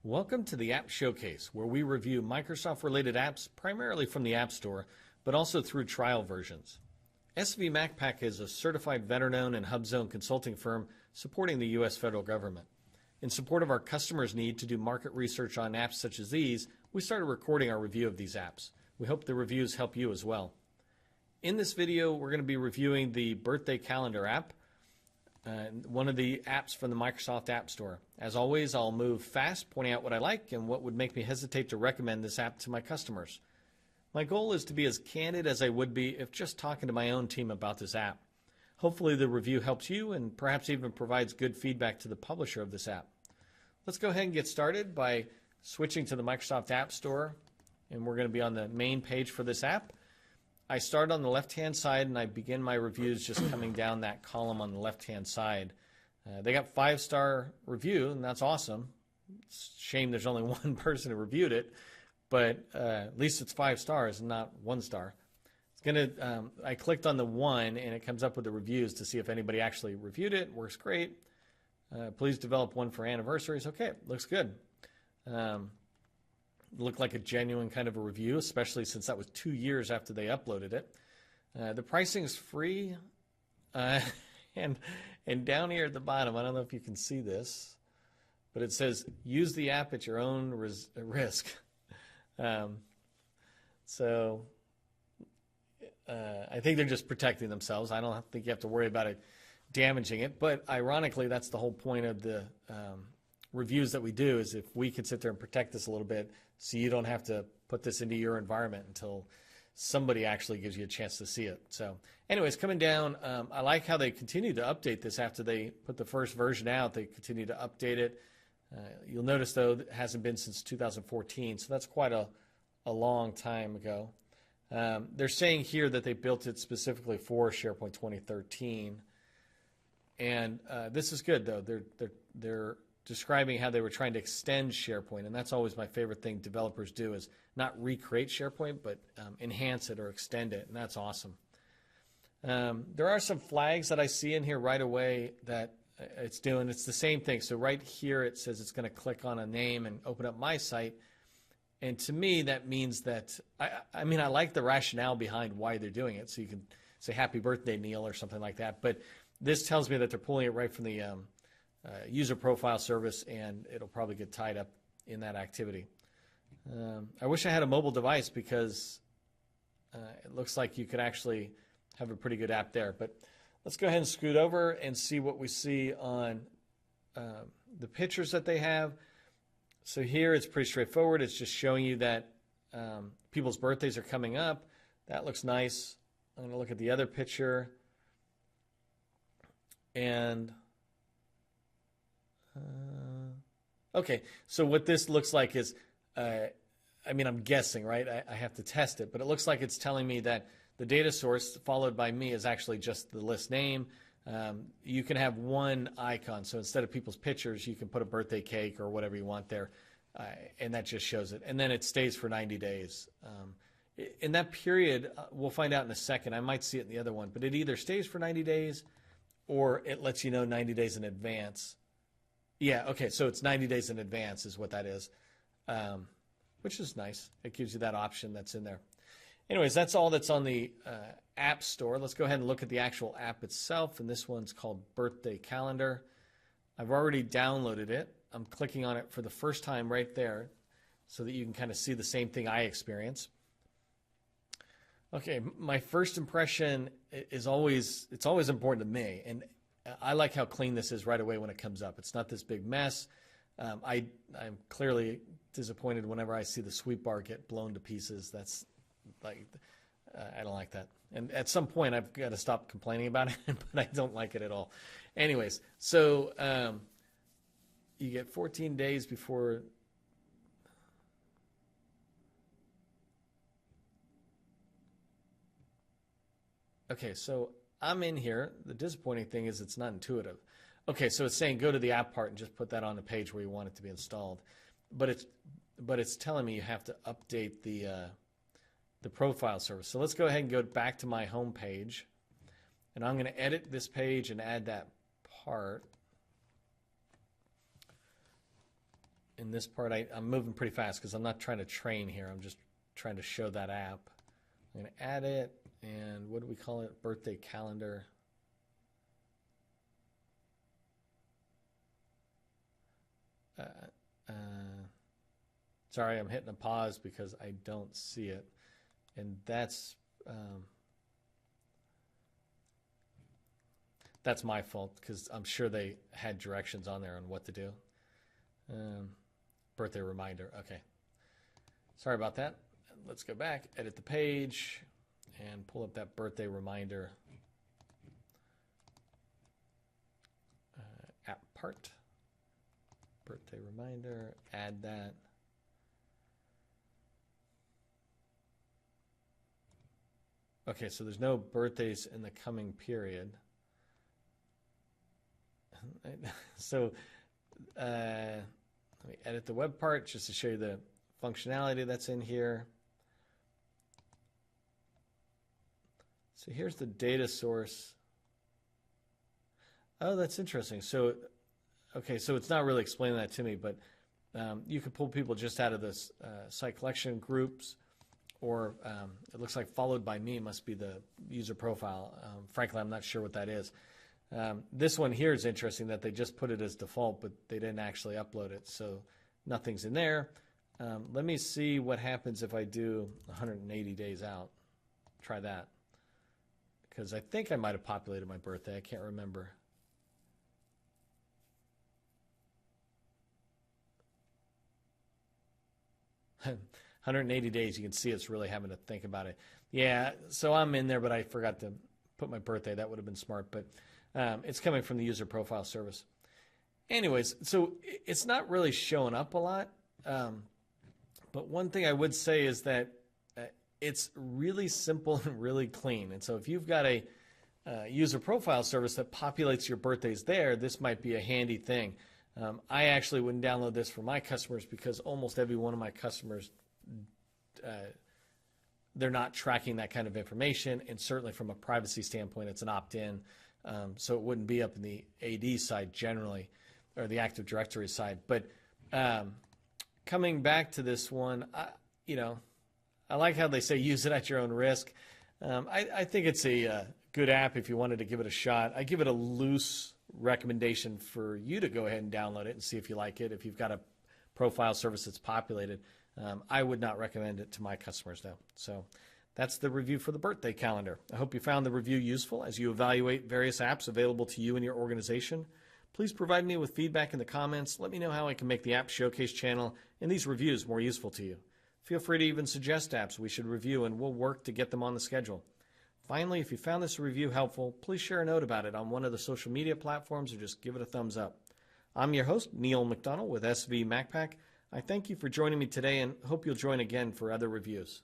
Welcome to the App Showcase, where we review Microsoft-related apps primarily from the App Store, but also through trial versions. SV MacPack is a certified veteran-owned and HUBZone consulting firm supporting the U.S. federal government. In support of our customers' need to do market research on apps such as these, we started recording our review of these apps. We hope the reviews help you as well. In this video, we're going to be reviewing the birthday calendar app, one of the apps from the Microsoft App Store. As always, I'll move fast, pointing out what I like and what would make me hesitate to recommend this app to my customers. My goal is to be as candid as I would be if just talking to my own team about this app. Hopefully the review helps you and perhaps even provides good feedback to the publisher of this app. Let's go ahead and get started by switching to the Microsoft App Store, and we're going to be on the main page for this app. I start on the left-hand side and I begin my reviews just coming down that column on the left-hand side. They got 5-star review, and that's awesome. It's a shame there's only one person who reviewed it, but at least it's 5 stars and not 1 star. It's gonna. I clicked on the 1 and it comes up with the reviews to see if anybody actually reviewed it. Works great. Please develop one for anniversaries. Okay, looks good. Looked like a genuine kind of a review, especially since that was 2 years after they uploaded it. The pricing is free, and down here at the bottom, I don't know if you can see this, but it says use the app at your own risk. So I think they're just protecting themselves. I don't think you have to worry about it damaging it, but ironically, that's the whole point of the reviews that we do, is if we can sit there and protect this a little bit so you don't have to put this into your environment until somebody actually gives you a chance to see it. So anyways, coming down, I like how they continue to update this after they put the first version out. They continue to update it. You'll notice, though, it hasn't been since 2014, so that's quite a long time ago. They're saying here that they built it specifically for SharePoint 2013, and this is good, though. They're describing how they were trying to extend SharePoint, and that's always my favorite thing developers do, is not recreate SharePoint, but enhance it or extend it, and that's awesome. There are some flags that I see in here right away that it's doing. It's the same thing. So right here it says it's going to click on a name and open up my site, and to me that means that, I mean, I like the rationale behind why they're doing it, so you can say happy birthday Neil or something like that, but this tells me that they're pulling it right from the user profile service, and it'll probably get tied up in that activity. I wish I had a mobile device, because it looks like you could actually have a pretty good app there. But let's go ahead and scoot over and see what we see on the pictures that they have. So here it's pretty straightforward. It's just showing you that people's birthdays are coming up. That looks nice. I'm going to look at the other picture. And okay, so what this looks like is, I mean, I'm guessing, right? I have to test it, but it looks like it's telling me that the data source followed by me is actually just the list name. You can have one icon, so instead of people's pictures, you can put a birthday cake or whatever you want there, and that just shows it. And then it stays for 90 days. In that period, we'll find out in a second. I might see it in the other one, but it either stays for 90 days or it lets you know 90 days in advance. Yeah, okay, so it's 90 days in advance is what that is, which is nice. It gives you that option that's in there. Anyways, that's all that's on the App Store. Let's go ahead and look at the actual app itself, and this one's called Birthday Calendar. I've already downloaded it. I'm clicking on it for the first time right there so that you can kind of see the same thing I experience. Okay, my first impression is always important to me, and I like how clean this is right away when it comes up. It's not this big mess. I'm clearly disappointed whenever I see the sweep bar get blown to pieces. That's like, I don't like that. And at some point I've got to stop complaining about it, but I don't like it at all. Anyways, so you get 14 days before. Okay, so I'm in here. The disappointing thing is it's not intuitive. Okay, so it's saying go to the app part and just put that on the page where you want it to be installed. But it's telling me you have to update the profile service. So let's go ahead and go back to my home page, and I'm going to edit this page and add that part. in this part, I'm moving pretty fast because I'm not trying to train here. I'm just trying to show that app. I'm going to add it, and what do we call it? Birthday calendar. Sorry, I'm hitting a pause because I don't see it. And that's my fault because I'm sure they had directions on there on what to do. Birthday reminder. Okay. Sorry about that. Let's go back, edit the page, and pull up that birthday reminder app part. Birthday reminder, add that. Okay, so there's no birthdays in the coming period. So let me edit the web part just to show you the functionality that's in here. So here's the data source. Oh, that's interesting. So, okay, so it's not really explaining that to me, but you could pull people just out of this site collection groups, or it looks like followed by me must be the user profile. Frankly, I'm not sure what that is. This one here is interesting that they just put it as default, but they didn't actually upload it, so nothing's in there. Let me see what happens if I do 180 days out. Try that. Because I think I might have populated my birthday. I can't remember. – 180 days, you can see it's really having to think about it. Yeah, so I'm in there, but I forgot to put my birthday. That would have been smart, but it's coming from the user profile service. Anyways, so it's not really showing up a lot, but one thing I would say is that it's really simple and really clean. And so if you've got a user profile service that populates your birthdays there, this might be a handy thing. I actually wouldn't download this for my customers because almost every one of my customers, they're not tracking that kind of information, and certainly from a privacy standpoint, it's an opt-in, so it wouldn't be up in the AD side generally, or the Active Directory side. But coming back to this one, I like how they say use it at your own risk. I think it's a good app if you wanted to give it a shot. I give it a loose recommendation for you to go ahead and download it and see if you like it. If you've got a profile service that's populated, I would not recommend it to my customers though. So that's the review for the birthday calendar. I hope you found the review useful as you evaluate various apps available to you and your organization. Please provide me with feedback in the comments. Let me know how I can make the App Showcase channel and these reviews more useful to you. Feel free to even suggest apps we should review, and we'll work to get them on the schedule. Finally, if you found this review helpful, please share a note about it on one of the social media platforms or just give it a thumbs up. I'm your host, Neil McDonald with SV MacPack. I thank you for joining me today and hope you'll join again for other reviews.